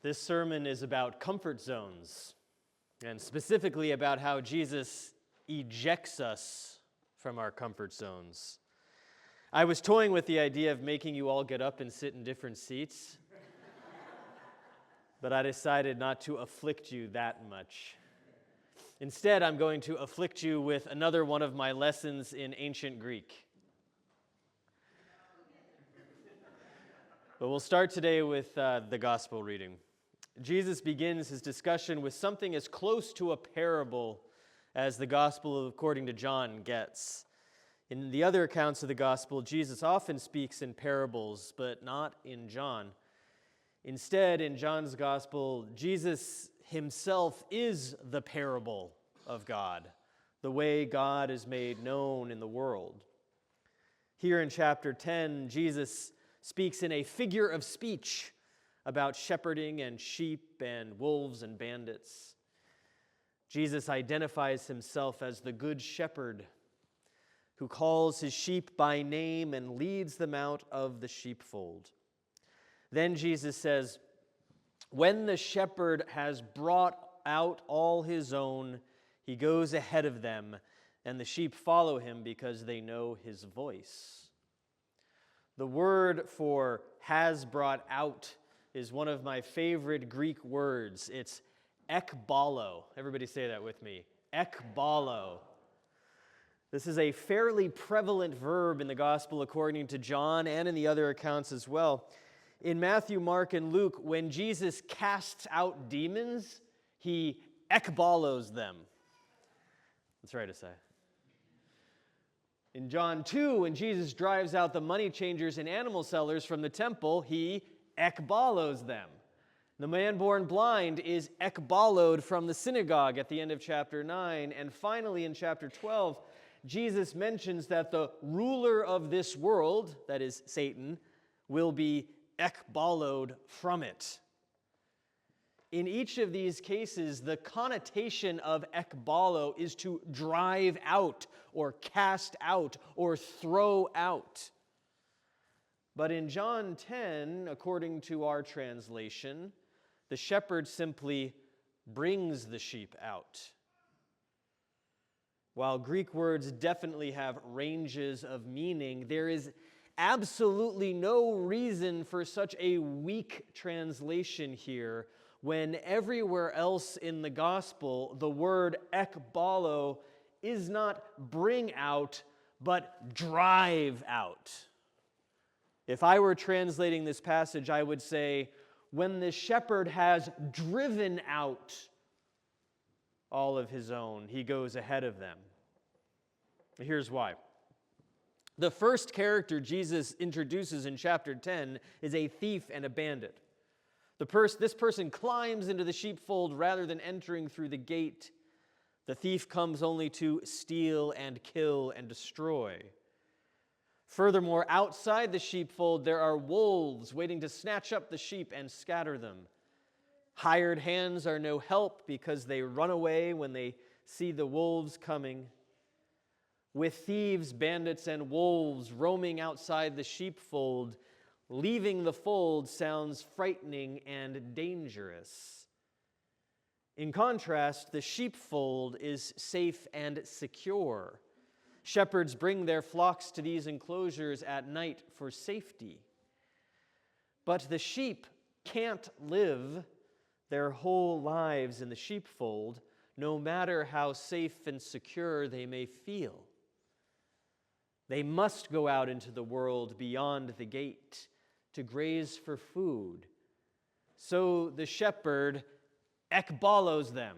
This sermon is about comfort zones, and specifically about how Jesus ejects us from our comfort zones. I was toying with the idea of making you all get up and sit in different seats, but I decided not to afflict you that much. Instead, I'm going to afflict you with another one of my lessons in ancient Greek. But we'll start today with the gospel reading. Jesus begins his discussion with something as close to a parable as the gospel according to John gets. In the other accounts of the gospel, Jesus often speaks in parables, but not in John. Instead, in John's gospel, Jesus himself is the parable of God, the way God is made known in the world. Here in chapter 10, Jesus speaks in a figure of speech about shepherding and sheep and wolves and bandits. Jesus identifies himself as the good shepherd who calls his sheep by name and leads them out of the sheepfold. Then Jesus says, when the shepherd has brought out all his own, he goes ahead of them, and the sheep follow him because they know his voice. The word for has brought out is one of my favorite Greek words. It's ekbalo. Everybody say that with me. Ekbalo. This is a fairly prevalent verb in the gospel according to John and in the other accounts as well. In Matthew, Mark, and Luke, when Jesus casts out demons, he ekbalos them. That's right to say. In John 2, when Jesus drives out the money changers and animal sellers from the temple, he ekbalos them. The man born blind is ekbaloed from the synagogue at the end of chapter 9. And finally, in chapter 12, Jesus mentions that the ruler of this world, that is Satan, will be ekbaloed from it. In each of these cases, the connotation of ekbalo is to drive out or cast out or throw out. But in John 10, according to our translation, the shepherd simply brings the sheep out. While Greek words definitely have ranges of meaning, there is absolutely no reason for such a weak translation here when everywhere else in the gospel the word ekbalo is not bring out, but drive out. If I were translating this passage, I would say, when the shepherd has driven out all of his own, he goes ahead of them. Here's why. The first character Jesus introduces in chapter 10 is a thief and a bandit. This person climbs into the sheepfold rather than entering through the gate. The thief comes only to steal and kill and destroy. Furthermore, outside the sheepfold, there are wolves waiting to snatch up the sheep and scatter them. Hired hands are no help because they run away when they see the wolves coming. With thieves, bandits, and wolves roaming outside the sheepfold, leaving the fold sounds frightening and dangerous. In contrast, the sheepfold is safe and secure. Shepherds bring their flocks to these enclosures at night for safety. But the sheep can't live their whole lives in the sheepfold, no matter how safe and secure they may feel. They must go out into the world beyond the gate to graze for food. So the shepherd ekbalos them.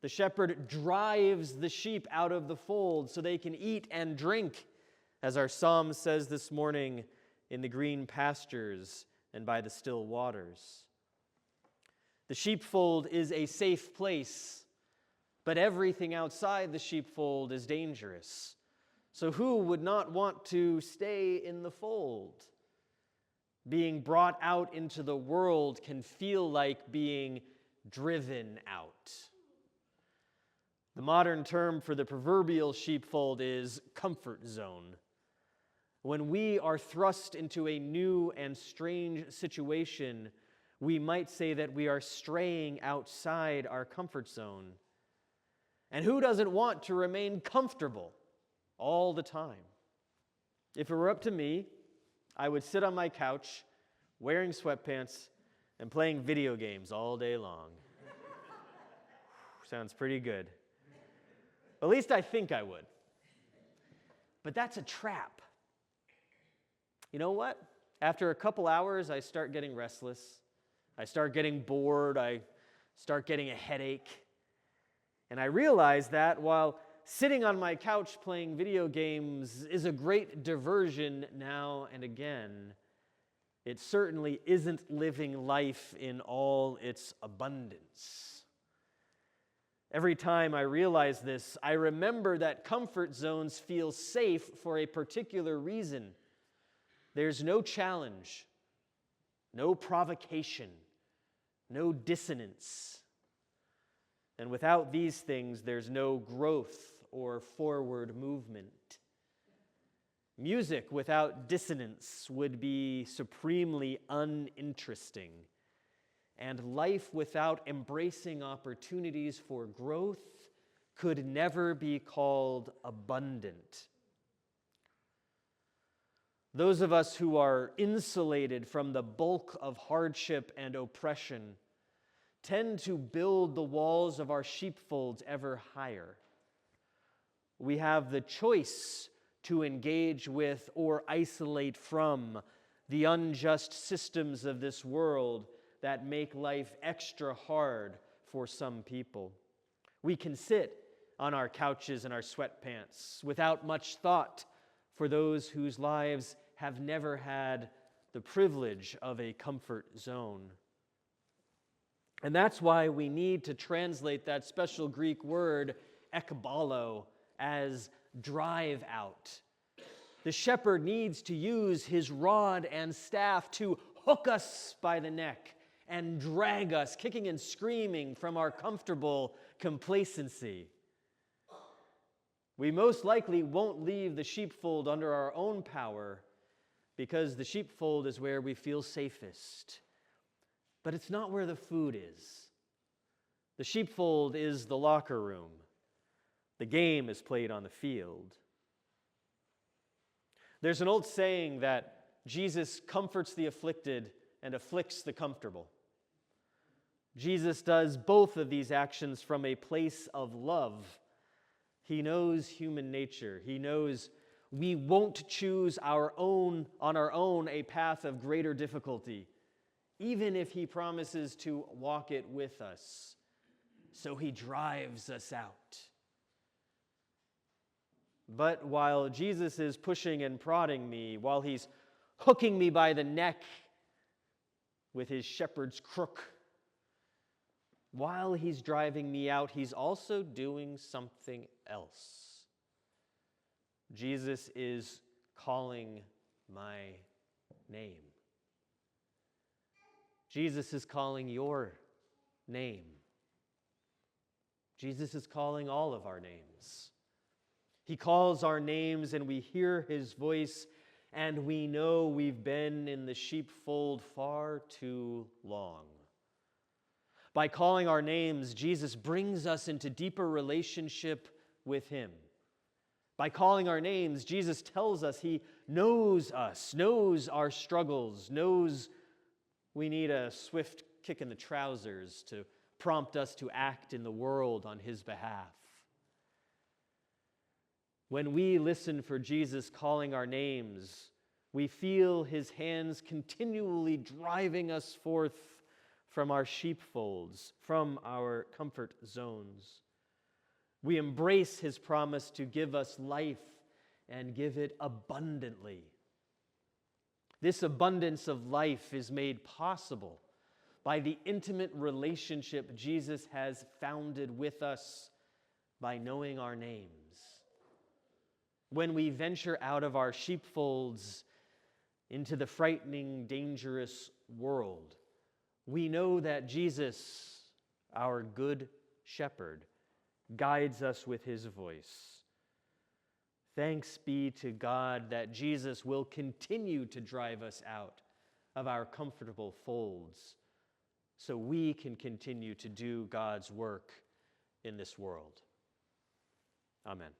The shepherd drives the sheep out of the fold so they can eat and drink, as our psalm says this morning, in the green pastures and by the still waters. The sheepfold is a safe place, but everything outside the sheepfold is dangerous. So who would not want to stay in the fold? Being brought out into the world can feel like being driven out. The modern term for the proverbial sheepfold is comfort zone. When we are thrust into a new and strange situation we might say that we are straying outside our comfort zone. And who doesn't want to remain comfortable all the time? If it were up to me, I would sit on my couch wearing sweatpants and playing video games all day long. Sounds pretty good. At least I think I would. But that's a trap. You know what? After a couple hours, I start getting restless. I start getting bored. I start getting a headache. And I realize that while sitting on my couch playing video games is a great diversion now and again, it certainly isn't living life in all its abundance. Every time I realize this, I remember that comfort zones feel safe for a particular reason. There's no challenge, no provocation, no dissonance. And without these things, there's no growth or forward movement. Music without dissonance would be supremely uninteresting. And life without embracing opportunities for growth could never be called abundant. Those of us who are insulated from the bulk of hardship and oppression tend to build the walls of our sheepfolds ever higher. We have the choice to engage with or isolate from the unjust systems of this world that make life extra hard for some people. We can sit on our couches and our sweatpants without much thought for those whose lives have never had the privilege of a comfort zone. And that's why we need to translate that special Greek word, ekbalo, as drive out. The shepherd needs to use his rod and staff to hook us by the neck and drag us, kicking and screaming, from our comfortable complacency. We most likely won't leave the sheepfold under our own power, because the sheepfold is where we feel safest. But it's not where the food is. The sheepfold is the locker room. The game is played on the field. There's an old saying that Jesus comforts the afflicted and afflicts the comfortable. Jesus does both of these actions from a place of love. He knows human nature. He knows we won't choose on our own a path of greater difficulty, even if he promises to walk it with us. So he drives us out. But while Jesus is pushing and prodding me, while he's hooking me by the neck with his shepherd's crook, while he's driving me out, he's also doing something else. Jesus is calling my name. Jesus is calling your name. Jesus is calling all of our names. He calls our names and we hear his voice, and we know we've been in the sheepfold far too long. By calling our names, Jesus brings us into deeper relationship with him. By calling our names, Jesus tells us he knows us, knows our struggles, knows we need a swift kick in the trousers to prompt us to act in the world on his behalf. When we listen for Jesus calling our names, we feel his hands continually driving us forth from our sheepfolds, from our comfort zones. We embrace his promise to give us life and give it abundantly. This abundance of life is made possible by the intimate relationship Jesus has founded with us by knowing our names. When we venture out of our sheepfolds into the frightening, dangerous world, we know that Jesus, our good shepherd, guides us with his voice. Thanks be to God that Jesus will continue to drive us out of our comfortable folds so we can continue to do God's work in this world. Amen.